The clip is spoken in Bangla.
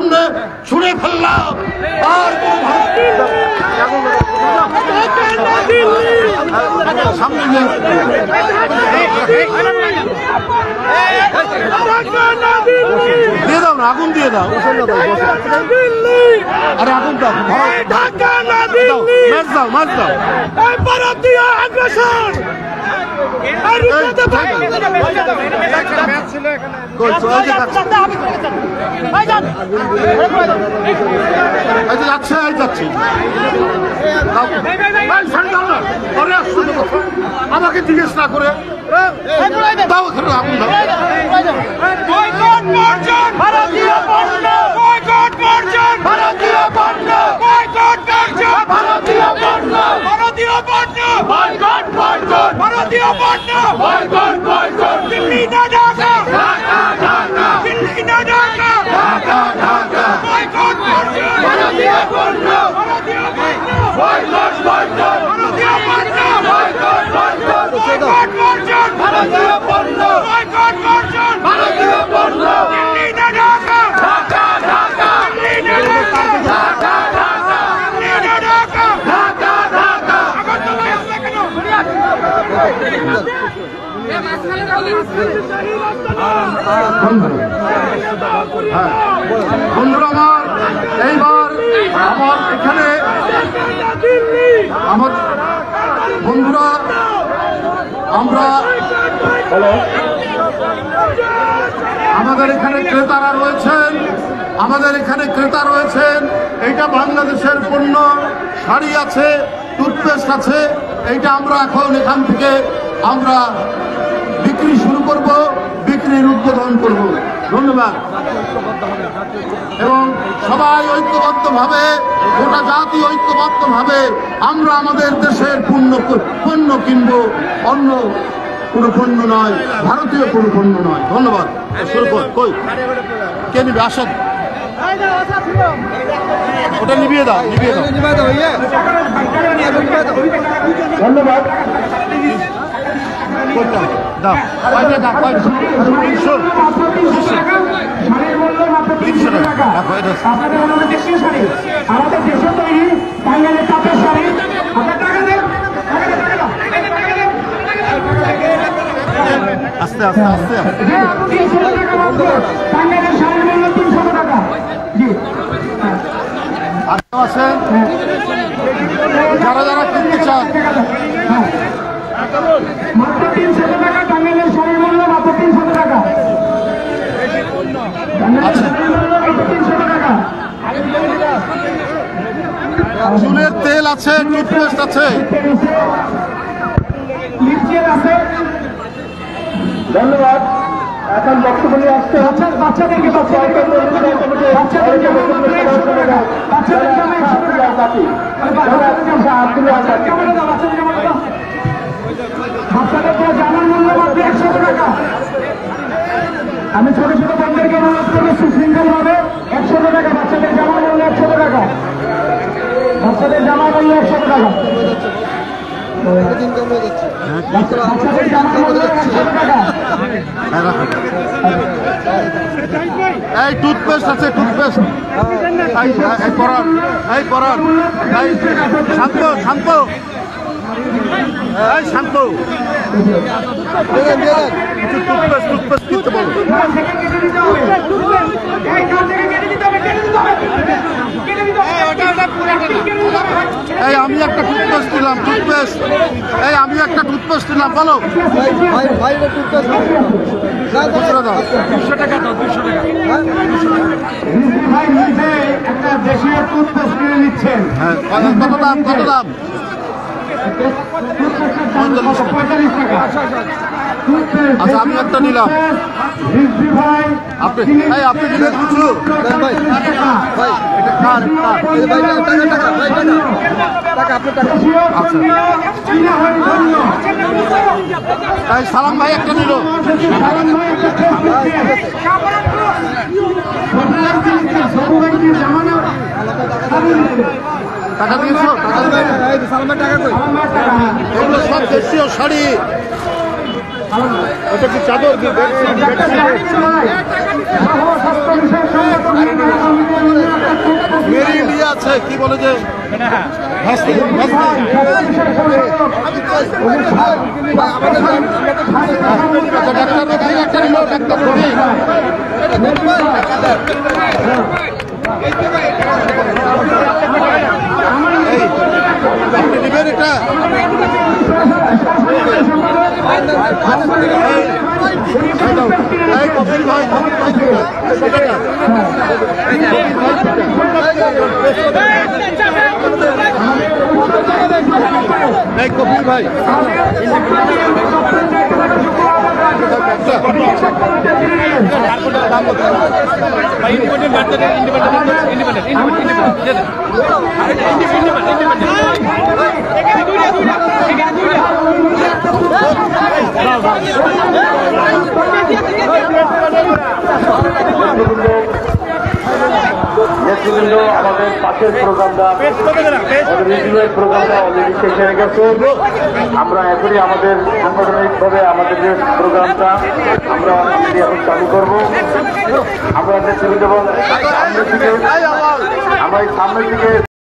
সামনে ছুঁড়ে ফেললাম। আর সামনে দিয়ে দাও না, আগুন দিয়ে দাও। আরে আগুন দাও, মাছ দাও, মাছ দাও। ভারতীয় আগ্রাসন যাচ্ছে। আমাকে জিজ্ঞেস না করে দাও, আগুন দাও। ভারতীয় পণ্য, ভারতীয় পণ্য, ভারতীয় পণ্য, ভারতীয় পণ্য, ভারতীয় পণ্য, দিল্লি না ঢাকা, দিল্লি না ঢাকা, বয়কট বর্জন, ভারতীয় পণ্য, ভারতীয় পণ্য, বয়কট বর্জন, ভারতীয় পণ্য, বয়কট বর্জন, বয়কট বর্জন, ভারতীয় পণ্য, বয়কট বর্জন, ভারতীয় পণ্য, দিল্লি না ঢাকা, ঢাকা, ঢাকা, দিল্লি না ঢাকা, ঢাকা, ঢাকা, দিল্লি না ঢাকা, ঢাকা, ঢাকা। আগরতলায় আসলে কেন? বন্ধুরা আমার, এইবার আমার এখানে আমার বন্ধুরা আমরা আমাদের এখানে ক্রেতারা রয়েছেন, আমাদের এখানে ক্রেতা রয়েছেন। এইটা বাংলাদেশের পণ্য, শাড়ি আছে, টুথপেস্ট আছে। এইটা আমরা এখন এখান থেকে আমরা বিক্রি শুরু করব, বিক্রির উদ্বোধন করব। ধন্যবাদ। এবং সবাই ঐক্যবদ্ধভাবে, গোটা জাতি ঐক্যবদ্ধভাবে আমরা আমাদের দেশের পণ্য কিনবো, অন্য কোনো পণ্য নয়, ভারতীয় কোনো পণ্য নয়। ধন্যবাদ। শুরু কর, কই কে নিবে? আসেন, ওটা নিভিয়ে দাও, নিভিয়ে দাও। ধন্যবাদ। দাও, কয়টা দাও, কয়টা? 300 টাকা। আমাদের দেশে তৈরি বাঙালি তাঁতের শাড়ি। আস্তে আস্তে আস্তে বাঙালির শাড়ির মূল্য 300 টাকা। জি, আছেন যারা যারা কিনতে চান, মাত্র 300 টাকা। বাঙালির শাড়ির মূল্য মাত্র 300 টাকা। চুলের তেল আছে, টুথপেস্ট আছে, ধন্যবাদ। এখন বক্তব্য নিয়ে আসতে বাচ্চাদেরকে জানার মূল্য মাত্র 100 টাকা। আমি ছোট ছোট বোনদেরকে অনুরোধ করবো সুশৃঙ্খল ভাবে 100 টাকা। বাচ্চাদের জামার মূল্য 100 টাকা। বাচ্চাদের জামার মূল্য 100 টাকা। এই টুথপেস্ট আছে, টুথপেস্ট। এই পরান, এই পরান, এই শান্ত, শান্ত, এই শান্ত। টুথপেস্ট, টুথপেস্ট কিনতে বলো। এই আমি একটা টুথপেস্ট দিলাম, টুথপেস্ট। এই আমি একটা টুথপেস্ট দিলাম, বলো। 200 টাকা দাও, 200 টাকা। একটা দেশীয় টুথপেস্ট কিনে নিচ্ছেন। হ্যাঁ, কত দাম? কত দাম? 45 টাকা। আচ্ছা, আমি একটা নিলাম। আপনি দিলেন কিছু? তাই সালাম ভাই একটা নিল। টাকা দিয়েছ? এগুলো সব দেশীয় শাড়ি। ওটা কি চাদর? বলছে কি বলে যে ভাসতে ডাক্তার আপনি নেবেন এটা কপিল ভাই কপিল ভাই নেতৃবৃন্দ আমাদের পাশের প্রোগ্রামটা প্রোগ্রামটা অলরেডি শেষ হয়ে গেছে। আমরা এখনই আমাদের সাংগঠনিকভাবে আমাদের যে প্রোগ্রামটা আমরা এখন চালু করবো। আমরা নেতৃবৃন্দ সামনের দিকে আমরা সামনের দিকে